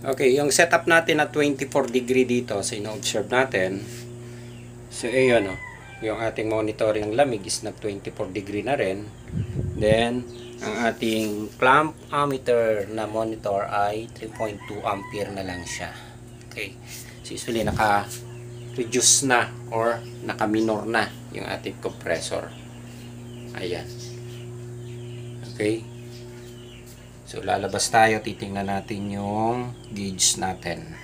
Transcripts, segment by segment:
Okay, yung setup natin na 24 degree dito sa ino-observe natin. So, ayun o. Yung ating monitoring lamig is nag 24 degree na rin. Then, ang ating clamp ammeter na monitor ay 3.2 ampere na lang siya. Okay. So, usually naka-reduce na or naka-minor na yung ating compressor. Ayan. Okay. So, lalabas tayo. Titingnan natin yung gauge natin.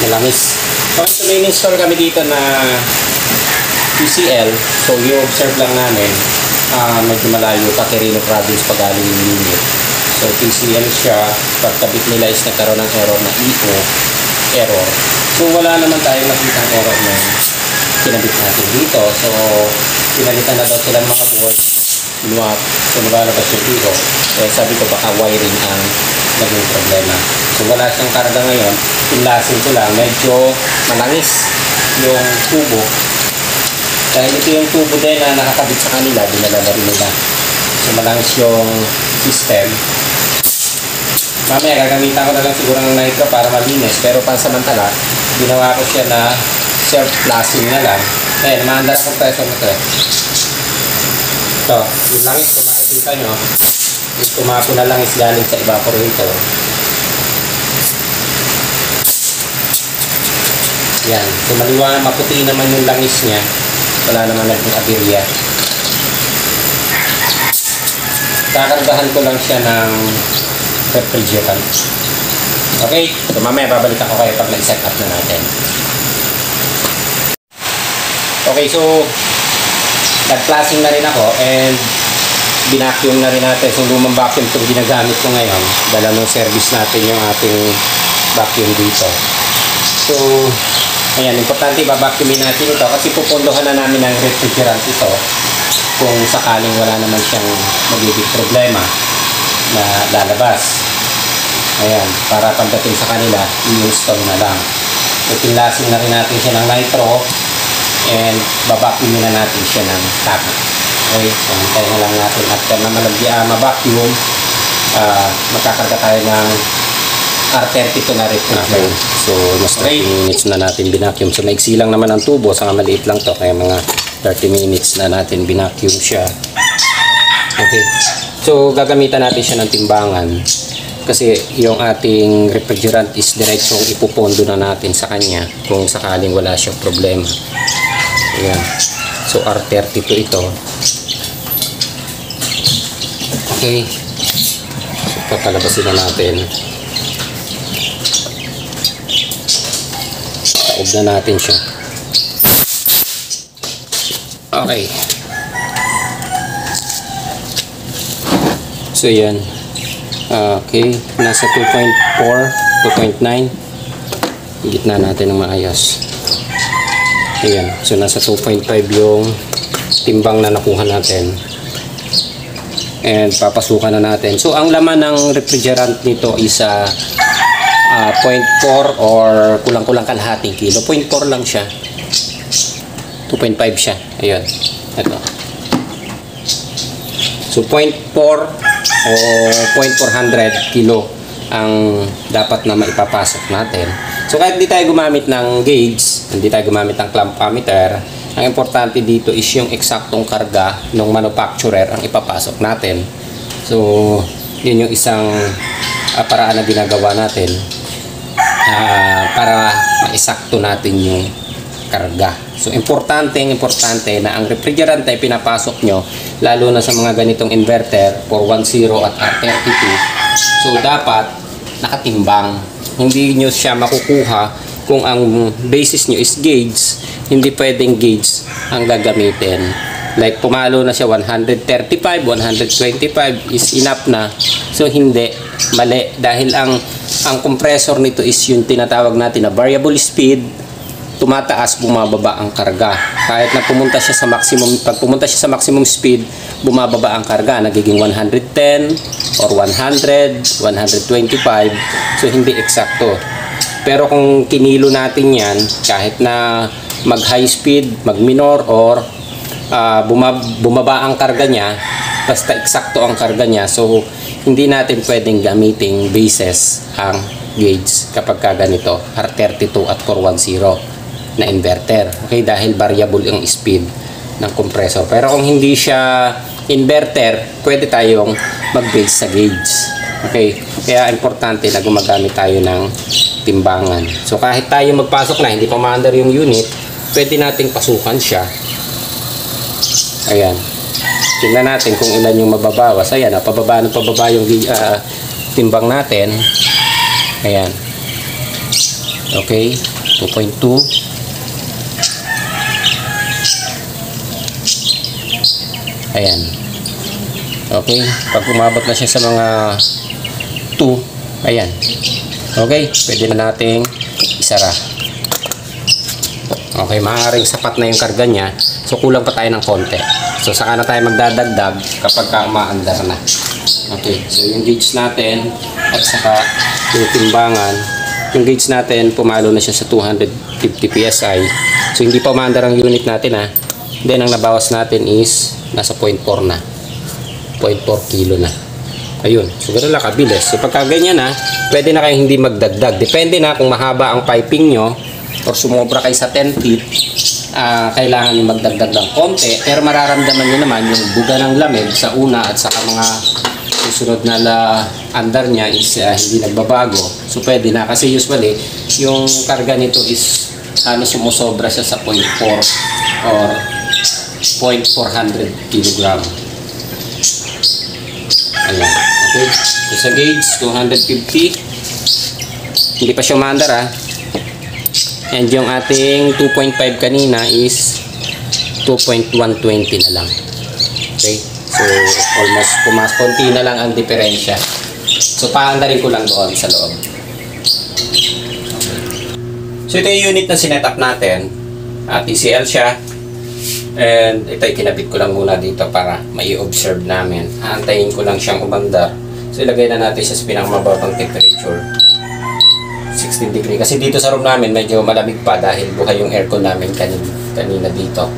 Malangis. So, ito may install kami dito na PCL. So, i-observe lang namin. Medyo malayo pa Quirino Province pag galing yung unit. So, PCL siya. Pagkabit nila is nagkaroon ng error na EO error. So, wala naman tayong nakita ang error na kinabit natin dito. So, pinalitan na daw silang mga board. So, nabalabas yung EO. Eh, sabi ko baka wiring ang naging problema. So, wala siyang karga ngayon. Pinlasin ko lang. Medyo malangis yung tubo. Dahil ito yung tubo din na nakakabit sa kanila. Dinala na rin nila. So, malangis yung system. Mamaya, gagamitan ko na lang siguro ng nitro para malinis. Pero pansamantala, ginawa ko siya na self-flushing na lang. Eh, maandar ang compressor nito eh. Ito, yung langis, kung makikita nyo, yung tumapo na langis galing sa evaporator. Yan, so maliwanag, maputi naman yung langis niya. Wala naman naging aberya. Kakargahan ko lang siya ng refrigerant. Okay, so mamaya babalik ako kayo pag nag-set up na natin. Okay, so nag-flushing na rin ako and binacuum na rin natin. So lumang vacuum itong ginagamit ko ngayon. Dala ng service natin yung ating vacuum dito. So, ayan, importante babacuumin natin ito kasi pupunduhan na namin ng refrigerant ito kung sakaling wala naman siyang magiging problema na lalabas. Ayan, para pagdating sa kanila, i-install na lang. So, pinlasin na rin natin siya ng nitro and babacuumin na natin siya ng tap. Okay, so hintayin na lang natin. After na ma-vacuum, magkakarga tayo ng R32 na refrigerant. Okay. So, mas 30 minutes na natin binacuum. So, maiksi lang naman ang tubo. Saka maliit lang to. Kaya mga 30 minutes na natin binacuum siya. Okay. So, gagamitan natin siya ng timbangan. Kasi yung ating refrigerant is diretsong ipupondo na natin sa kanya kung sakaling wala siyang problema. Ayan. So, R32 ito. Okay. So, papalabasin na natin. Taob na natin siya. Okay. So, yan. Okay. Nasa 2.4, 2.9. Higit na natin ng maayos. Ayan. So, nasa 2.5 yung timbang na nakuha natin. And papasukan na natin. So, ang laman ng refrigerant nito is 0.4 or kulang-kulang kalahating kilo. 0.4 lang siya. 2.5 siya. Ayan. Ito. So, 0.4 o 0.400 kilo ang dapat na maipapasok natin. So, kahit hindi tayo gumamit ng gauge, hindi tayo gumamit ng clamp ammeter, ang importante dito is yung eksaktong karga ng manufacturer ang ipapasok natin. So, yun yung isang paraan na ginagawa natin para maisakto natin yung karga. So, importante na ang refrigerant ay pinapasok nyo, lalo na sa mga ganitong inverter, 410 at R32. So, dapat nakatimbang. Hindi nyo siya makukuha kung ang basis nyo is gauge, hindi pwedeng gauge ang gagamitin. Like, pumalo na siya 135, 125 is enough na. So, hindi. Mali. Dahil ang compressor nito is yung tinatawag natin na variable speed. Tumataas, bumababa ang karga. Kahit na pumunta siya sa maximum, pag pumunta siya sa maximum speed, bumababa ang karga. Nagiging 110 or 100, 125. So, hindi eksakto. Pero kung kinilo natin yan, kahit na mag high speed, mag minor, or bumaba ang karga niya, basta eksakto ang karga niya. So hindi natin pwedeng gamiting bases ang gauge kapag ganito R32 at 410 na inverter. Okay, dahil variable ang speed ng compressor. Pero kung hindi siya inverter, pwede tayong mag-base sa gauge. Okay, kaya importante na gumagamit tayo ng timbangan. So kahit tayo magpasok na, hindi pa ma-under yung unit, pwede nating pasukan siya. Ayan. Tingnan natin kung ilan yung mababawas. Ayan, pababa ng pababa yung timbang natin. Ayan. Okay, 2.2. Ayan. Okay, pag umabot na siya sa mga 2, ayan. Okay, pwede na nating isara. Okay, maaaring sapat na yung karga niya. So kulang pa tayo ng konti. So saka na tayo magdadagdag kapag umaandar na. Okay, so yung gauge natin at saka yung timbangan. Yung gauge natin pumalo na siya sa 250 PSI. So hindi pa umaandar ang unit natin ha. Then ang nabawas natin is nasa 0.4 na. 0.4 kilo na. Ayun. So ganoon lang kabilis. So pagka ganyan na, pwede na kayong hindi magdagdag. Depende na kung mahaba ang piping nyo or sumobra kayo sa 10 feet, kailangan nyo magdagdag ng konti. Pero mararamdaman nyo naman yung buga ng lamig sa una at saka mga susunod na andar niya is hindi nagbabago. So pwede na. Kasi usually, yung karga nito is sumusobra siya sa 0.4 or 0.400 kilogram. Ayan. Okay. So sa gauge, 250. Hindi pa siya umaandar ha. And yung ating 2.5 kanina is 2.120 na lang. Okay. So almost konti na lang ang diferensya. So paandarin ko lang doon sa loob. Okay. So ito yung unit na sinetup natin. TCL siya. And ito ay kinabit ko lang muna dito para mai-observe namin. Aantayin ko lang siyang umandar. So ilagay na natin siya sa pinakamababang temperature, 16 degree. Kasi dito sa room namin medyo malamig pa dahil buhay yung aircon namin kanina dito.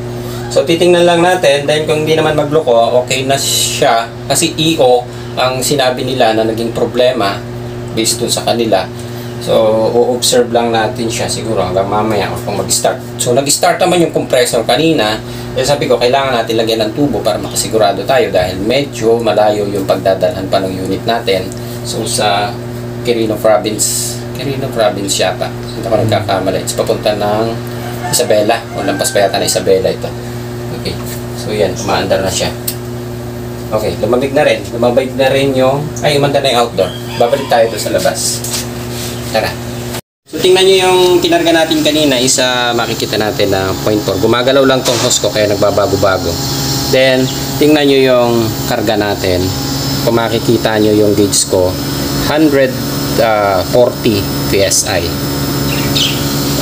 So titingnan lang natin. Dahil kung hindi naman magloko, okay na siya. Kasi EO ang sinabi nila na naging problema based dun sa kanila. So, o-observe lang natin siya siguro hanggang mamaya kung mag-start. So, nag-start naman yung compressor kanina. Kaya sabi ko, kailangan natin lagyan ng tubo para makasigurado tayo dahil medyo malayo yung pagdadalhan pa ng unit natin. So, sa Quirino Province yata. Hindi ako nagkakamali. It's papunta ng Isabela. O lampas pa yata na Isabela ito. Okay. So, yan. Umaandar na siya. Okay. Lumamig na rin. Lumamig na rin yung... Ay, umanda na yung outdoor. Babalik tayo doon sa labas. Tara. So tingnan nyo yung kinarga natin kanina is makikita natin na 0.4. Gumagalaw lang tong hose ko kaya nagbabago-bago. Then tingnan nyo yung karga natin. Kung makikita nyo yung gauge ko, 140 PSI.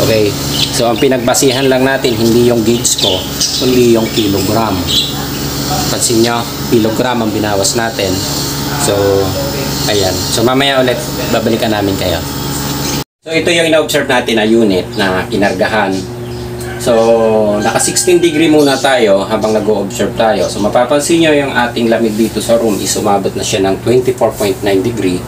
Okay. So ang pinagbasihan lang natin hindi yung gauge ko, kundi yung kilogram. Pansin nyo, kilogram ang binawas natin. So ayan. So mamaya ulit babalikan namin kayo. So ito yung ina-observe natin na unit na kinargahan. So naka 16 degree muna tayo habang nag-o-observe tayo. So mapapansin nyo yung ating lamig dito sa room is umabot na siya ng 24.9 degree.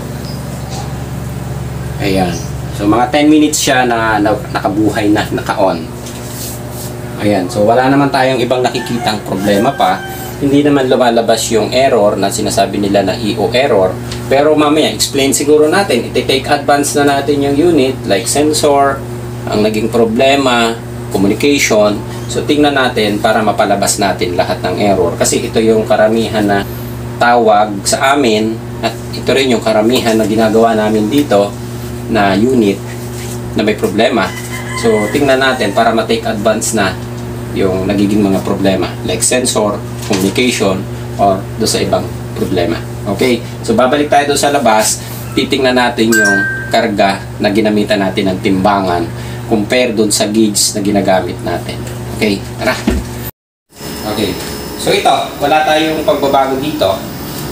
Ayan. So mga 10 minutes siya na nakabuhay na, naka-on. Ayan. So wala naman tayong ibang nakikitang problema pa. Hindi naman lumalabas yung error na sinasabi nila na EO error. Pero mamaya, explain siguro natin. Iti-take advance na natin yung unit like sensor, ang naging problema, communication. So tingnan natin para mapalabas natin lahat ng error. Kasi ito yung karamihan na tawag sa amin at ito rin yung karamihan na ginagawa namin dito na unit na may problema. So tingnan natin para ma-take advance na yung nagiging mga problema like sensor, communication, or do sa ibang problema. Okay, so babalik tayo doon sa labas, titingnan natin yung karga na ginamitan natin ng timbangan compare doon sa gauge na ginagamit natin. Okay, tara. Okay, so ito, wala tayong pagbabago dito.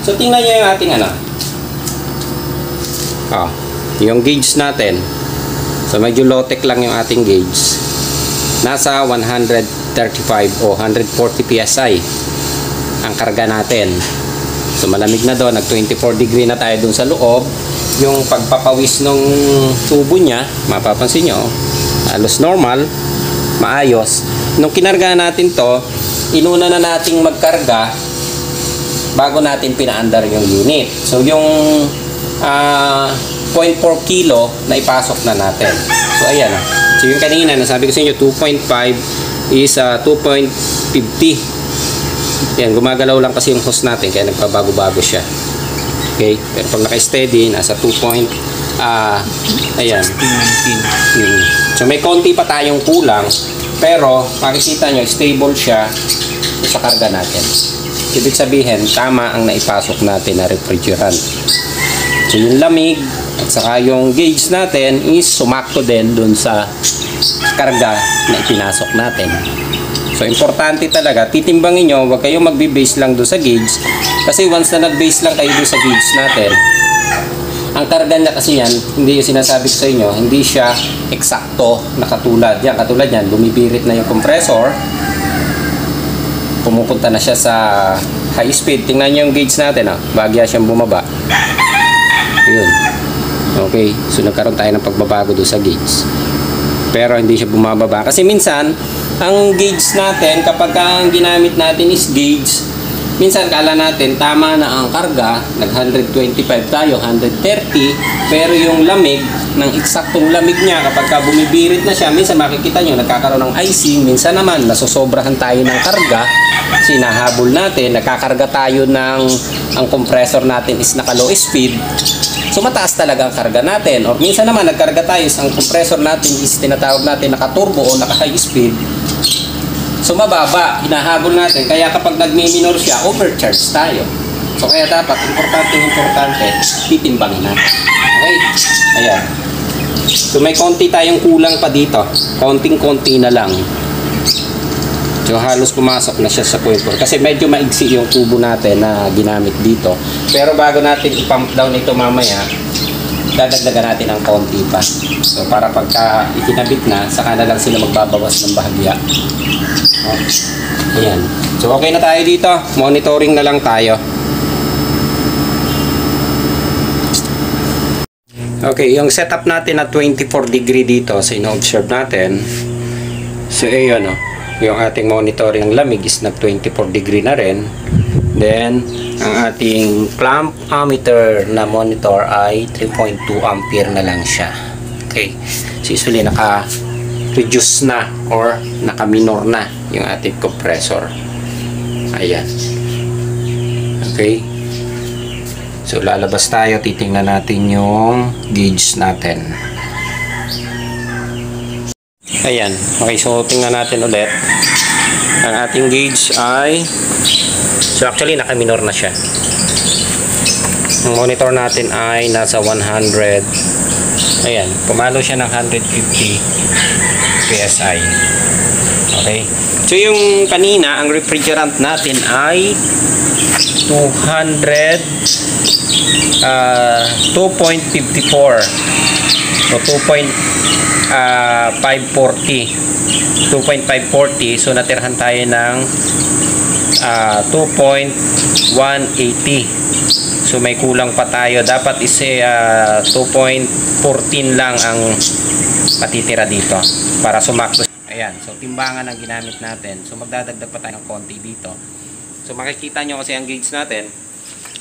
So tingnan nyo yung ating yung gauge natin. So medyo low-tech lang yung ating gauge. nasa 135 o 140 PSI ang karga natin. So malamig na doon, nag 24 degree na tayo doon sa loob. Yung pagpapawis ng tubo niya, mapapansin nyo, halos normal, maayos. Nung kinarga natin to, inuna na nating magkarga bago natin pinaandar yung unit. So yung 0.4 kilo na ipasok na natin. So ayan. So yung kanina, nasabi ko sa inyo, 2.5 is 2.50. Yan, gumagalaw lang kasi yung hose natin, kaya nagpabago-bago siya. Okay, pero pag naka-steady, nasa 2 point, ayan. So may konti pa tayong kulang, pero makikita nyo, stable siya sa karga natin. Ibig sabihin, tama ang naipasok natin na refrigerant. So yung lamig, at saka yung gauge natin is sumakto din dun sa karga na ipinasok natin. So importante talaga, titimbangin nyo, huwag kayong magbe-base lang doon sa gauge. Kasi once na nag-base lang kayo doon sa gauge natin, ang karga niya kasi yan, hindi yung sinasabi ko sa inyo, hindi siya eksakto na katulad. Yan, katulad yan, lumibirit na yung compressor, pumupunta na siya sa high speed. Tingnan nyo yung gauge natin, bagya siyang bumaba. Yun. Okay, so nagkaroon tayo ng pagbabago doon sa gauge. Pero hindi siya bumababa. Kasi minsan, ang gauge natin, kapag ang ginamit natin is gauge, minsan kala natin tama na ang karga, nag 125 tayo, 130, pero yung lamig, ng eksaktong lamig niya, kapag bumibirit na siya, minsan makikita nyo, nagkakaroon ng icing, minsan naman, nasosobrahan tayo ng karga, kasi nahabol natin, nagkakarga tayo ng, ang compressor natin is naka low speed, so mataas talaga ang karga natin. Or minsan naman, nagkarga tayo, ang compressor natin is tinatawag natin naka-turbo o naka-high speed, so mababa, hinahabol natin. Kaya kapag nagmi-minor siya, overcharge tayo. So kaya dapat, importante, titimbangin natin. Okay? Ayan. So may konti tayong kulang pa dito. Konting-konti na lang. So halos pumasok na siya sa 0.4. Kasi medyo maigsi yung tubo natin na ginamit dito. Pero bago natin i-pump down ito mamaya, dadagdagan natin ng konti pa. So para pagka ikinabit na, saka na lang sila magbabawas ng bahagya. Ayan. So okay na tayo dito. Monitoring na lang tayo. Okay, yung setup natin na 24 degree dito sa ino-observe natin. So ayun yung ating monitoring lamig is nag 24 degree na rin. Then ang ating clamp ammeter na monitor ay 3.2 ampere na lang siya. Okay. So usually naka-reduce na or naka-minor na yung ating compressor. Ayan. Okay. So lalabas tayo, titingnan natin yung gauge natin. Ayan. Okay, so tingnan natin ulit. Ang ating gauge ay, so actually naka-minor na siya. Ang monitor natin ay nasa 100. Ayan, pumalo siya ng 150 PSI. Okay. So yung kanina, ang refrigerant natin ay 2.54 o 2.540. So natirhan tayo ng 2.180. So may kulang pa tayo. Dapat is 2.14 lang ang matitira dito para sumakto. Ayan, so timbangan ang ginamit natin. So magdadagdag pa tayo ng konti dito. So makikita nyo kasi ang gauge natin,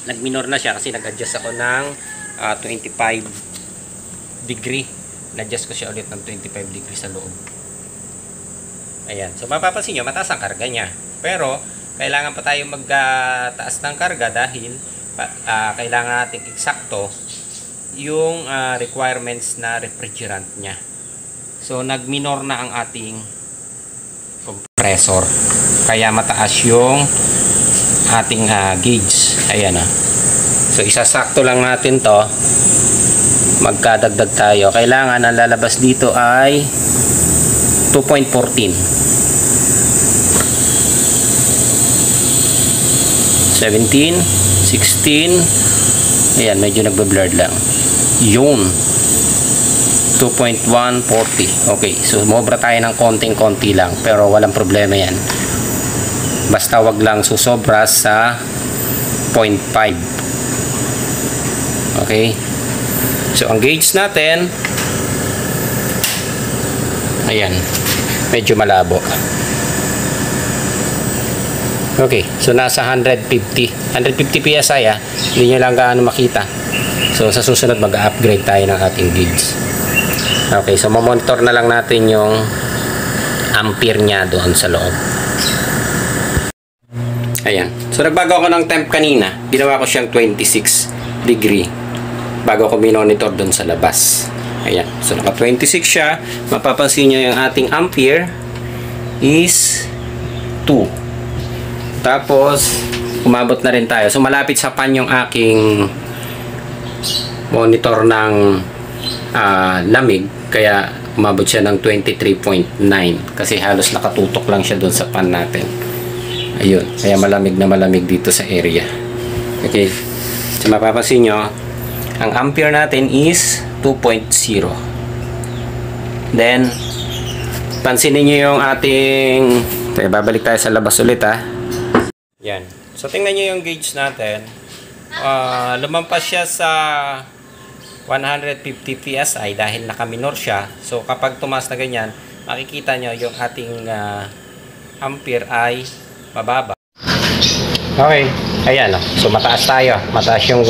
nag-minor na siya kasi nag-adjust ako ng 25 degree. Nag-adjust ko siya ulit ng 25 degree sa loob. Ayan, so mapapansin nyo, mataas ang karga niya. Pero kailangan pa tayo magtaas ng karga dahil kailangan nating eksakto yung requirements na refrigerant niya. So nag-minor na ang ating compressor. Kaya mataas yung ating gauge. Ayan So isasakto lang natin to. Magkadagdag tayo. Kailangan ang lalabas dito ay 2.14. 17, 16. Ayan, medyo nagbe-blurred lang. Yun. 2.140. Okay, so mobra tayo ng konting-konti lang, pero walang problema yan. Basta wag lang susobra sa 0.5. Okay, so ang gauge natin, ayan, medyo malabo. Okay, so nasa 150 PSI hindi nyo lang gaano makita. So sa susunod mag-upgrade tayo ng ating gauge. Okay, so mamonitor na lang natin yung ampere nya doon sa loob. Ayan, so nagbago ako ng temp kanina, ginawa ko siyang 26 degree bago ko minonitor doon sa labas. Ayan, so naka 26 siya. Mapapansin nyo yung ating ampere is 2. Tapos umabot na rin tayo. So malapit sa pan yung aking monitor ng lamig, kaya umabot siya ng 23.9 kasi halos nakatutok lang siya doon sa pan natin. Ayun, kaya malamig na malamig dito sa area. Okay, so mapapansin nyo ang ampere natin is 2.0. Then pansinin nyo yung ating, babalik tayo sa labas ulit yan. So tingnan nyo yung gauge natin. Lumampas siya sa 150 PSI dahil nakaminor siya. So kapag tumaas na ganyan, makikita nyo yung ating ampere ay mababa. Okay, ayan. So mataas tayo. Mataas yung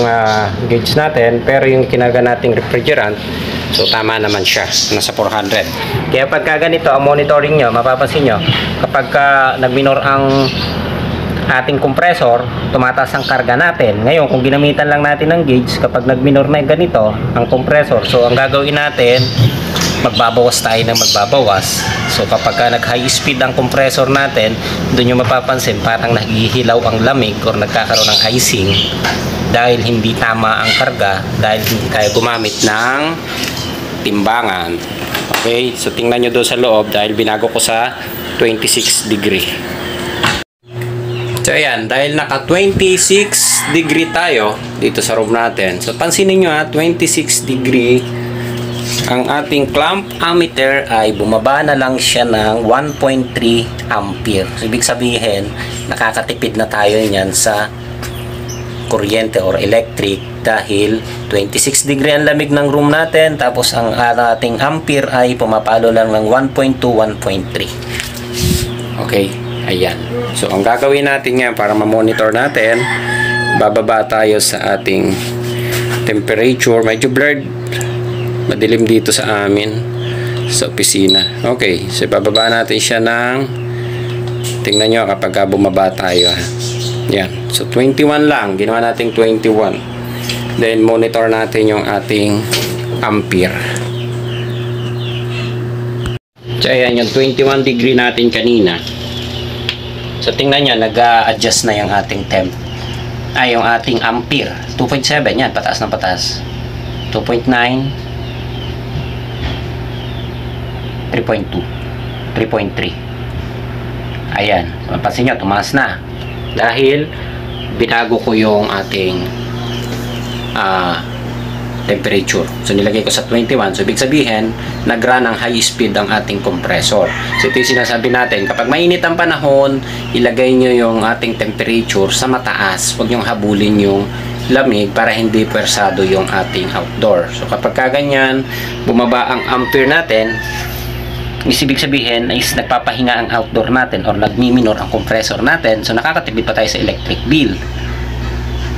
gauge natin, pero yung kinaga nating refrigerant, so tama naman siya, nasa 400. Kaya pagka ganito ang monitoring nyo, mapapansin nyo, kapag nagminor ang ating compressor, tumataas ang karga natin. Ngayon, kung ginamitan lang natin ng gauge, kapag nagminor na ganito ang compressor, so ang gagawin natin, magbabawas tayo ng magbabawas. So kapag nag-high speed ang compressor natin, doon yung mapapansin parang naghihilaw ang lamig or nagkakaroon ng icing dahil hindi tama ang karga, dahil hindi tayo gumamit ng timbangan. Okay, so tingnan nyo doon sa loob dahil binago ko sa 26 degree. So ayan, dahil naka 26 degree tayo dito sa room natin, so pansinin nyo 26 degree, ang ating clamp ammeter ay bumaba na lang siya ng 1.3 ampere. So ibig sabihin, nakakatipid na tayo niyan sa kuryente or electric dahil 26 degree ang lamig ng room natin, tapos ang ating ampere ay pumapalo lang ng 1.2, 1.3. Okay, ayan. So ang gagawin natin ngayon para ma-monitor natin, bababa tayo sa ating temperature. Medyo blurred, madilim dito sa amin sa opisina. Okay, so bababa natin siya ng, tingnan nyo kapag bumaba tayo yan, so 21 lang, ginawa natin 21. Then monitor natin yung ating ampere. So ayan yung 21 degree natin kanina. So tingnan nyo, nag-a-adjust na yung ating temp, yung ating ampere. 2.7 yan, pataas ng pataas. 2.9, 3.2, 3.3. Ayan, mapansin nyo, tumaas na dahil binago ko yung ating temperature. So nilagay ko sa 21. So ibig sabihin, nag-run ang high speed ang ating compressor. So ito yung sinasabi natin, kapag mainit ang panahon, ilagay nyo yung ating temperature sa mataas. Huwag nyong habulin yung lamig para hindi pwersado yung ating outdoor. So kapag kaganyan, bumaba ang ampere natin, ibig sabihin is nagpapahinga ang outdoor natin or nagmi-minor ang compressor natin. So nakakatipid pa tayo sa electric bill.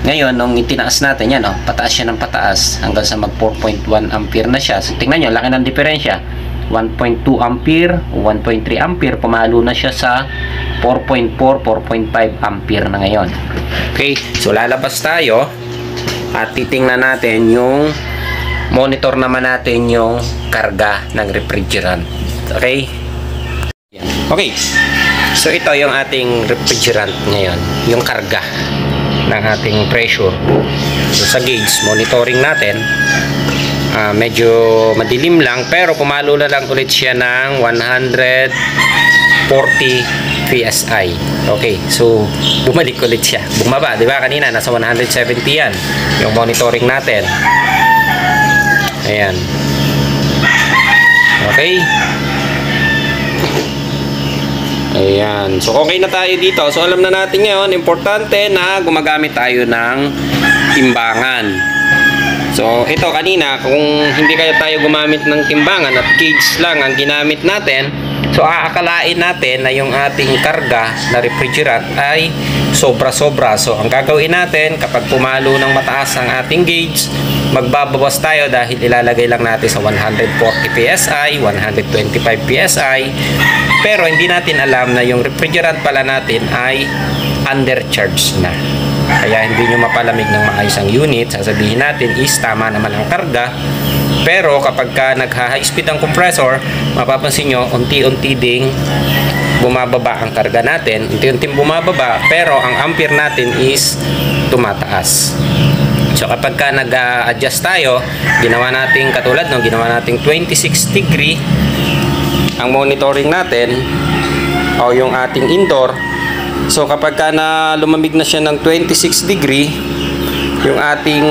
Ngayon, nung itinaas natin yan, pataas siya ng pataas hanggang sa mag 4.1 ampere na siya. So tingnan nyo, laki ng diferensya. 1.2 ampere, 1.3 ampere, pumalo na siya sa 4.4, 4.5 ampere na ngayon. Okay, so lalabas tayo at titingnan natin yung, monitor naman natin yung karga ng refrigerant. Okay? Okay, so ito yung ating refrigerant ngayon, yung karga ng ating pressure. So sa gauge, monitoring natin, medyo madilim lang, pero pumalo na lang ulit siya ng 140 PSI. Okay, so bumalik ulit siya, bumaba, di ba? Kanina nasa 170 yan yung monitoring natin. Ayan, Okay? Ayan. So, okay na tayo dito. So, alam na natin ngayon, importante na gumagamit tayo ng timbangan. So, ito kanina, kung hindi kaya tayo gumamit ng timbangan at gauge lang ang ginamit natin, so aakalain natin na yung ating karga na refrigerant ay sobra-sobra. So, ang gagawin natin, kapag pumalo ng mataas ang ating gauge, magbabawas tayo dahil ilalagay lang natin sa 140 PSI, 125 PSI. Pero hindi natin alam na yung refrigerant pala natin ay undercharged na. Kaya hindi nyo mapalamig ng maayos ang unit. Sasabihin natin is tama naman ang karga. Pero kapag ka nagha-high speed ang compressor, mapapansin nyo, unti-unti ding bumababa ang karga natin. Unti-unting bumababa, pero ang ampere natin is tumataas. So kapag ka nag-adjust tayo, ginawa natin katulad nung ginawa natin 26 degree ang monitoring natin o yung ating indoor. So kapag ka na lumamig na siya ng 26 degree, yung ating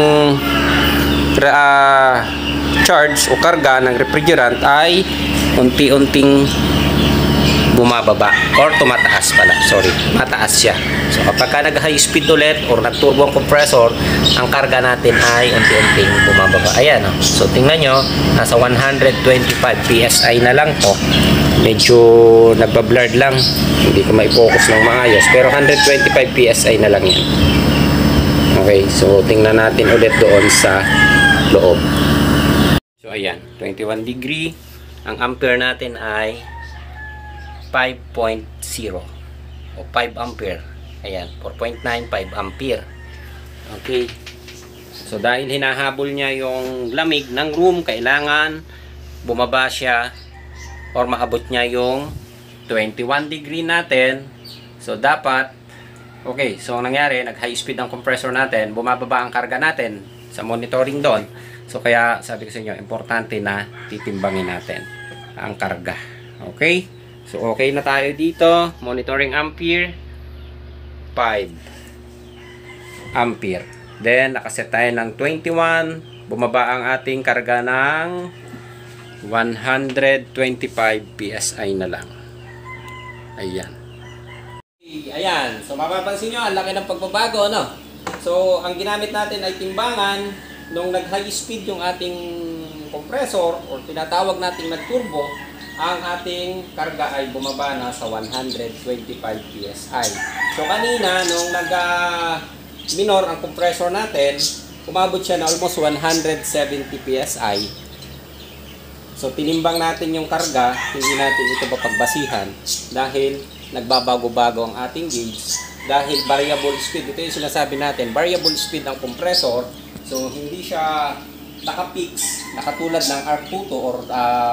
charge o karga ng refrigerant ay unti-unting bumababa or tumataas pala. Sorry, mataas siya. So kapag ka nag-high speed ulit or nag-turbo ang compressor, ang karga natin ay unti-unting bumababa. Ayan, oh. So tingnan nyo, nasa 125 PSI na lang to. Medyo nagba-blurred lang, hindi ko mai-focus ng maayos, pero 125 PSI na lang yan. Okay, so tingnan natin ulit doon sa loob. So ayan, 21 degree. Ang ampere natin ay 5.0 o 5 ampere. Ayan, 4.9, 5 ampere. Okay. So dahil hinahabol niya yung lamig ng room, kailangan bumaba siya or maabot niya yung 21 degree natin. So dapat, okay, so ang nangyari, nag high speed ang compressor natin, bumababa ang karga natin sa monitoring doon. So kaya sabi ko sa inyo, importante na titimbangin natin ang karga. Okay? So okay na tayo dito. Monitoring ampere 5 ampere. Then nakaset tayo ng 21. Bumaba ang ating karga ng 125 PSI na lang. Ayan. Ayan. So mapapansin nyo, ang laki ng pagbabago, no? So ang ginamit natin ay timbangan. Nung nag-high speed yung ating compressor or tinatawag nating nag-turbo, ang ating karga ay bumaba na sa 125 PSI. So kanina, nung nag-minor ang compressor natin, umabot siya na almost 170 PSI. So tinimbang natin yung karga, hindi natin ito mapagbasihan dahil nagbabago-bago ang ating gauge. Dahil variable speed, ito yung sinasabi natin, variable speed ang compressor. So hindi siya naka-fix, nakatulad ng R22 or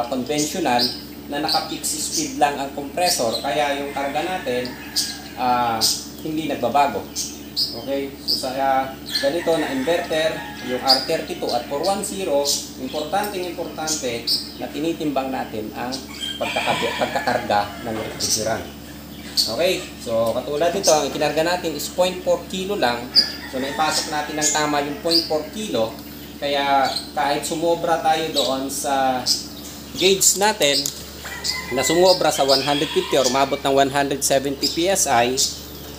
conventional na naka-fix speed lang ang compressor, kaya yung karga natin hindi nagbabago. Okay, so sa ganito na inverter, yung R32 at 410, importante na tinitimbang natin ang pagkakarga ng refrigerant. Okay, so katulad nito, ang ikinarga natin is 0.4 kilo lang. So naipasok natin ng tama yung 0.4 kilo, kaya kahit sumobra tayo doon sa gauge natin, na sumobra sa 150 or umabot ng 170 PSI,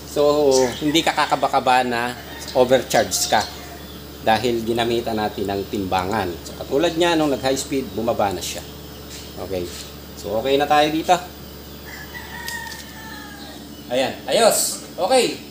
so hindi ka kakaba-kaba na overcharge ka dahil ginamitan natin ng timbangan. So katulad niya, nung nag high speed, bumaba na siya. Okay, so okay na tayo dito. Ayan, ayos. Okay.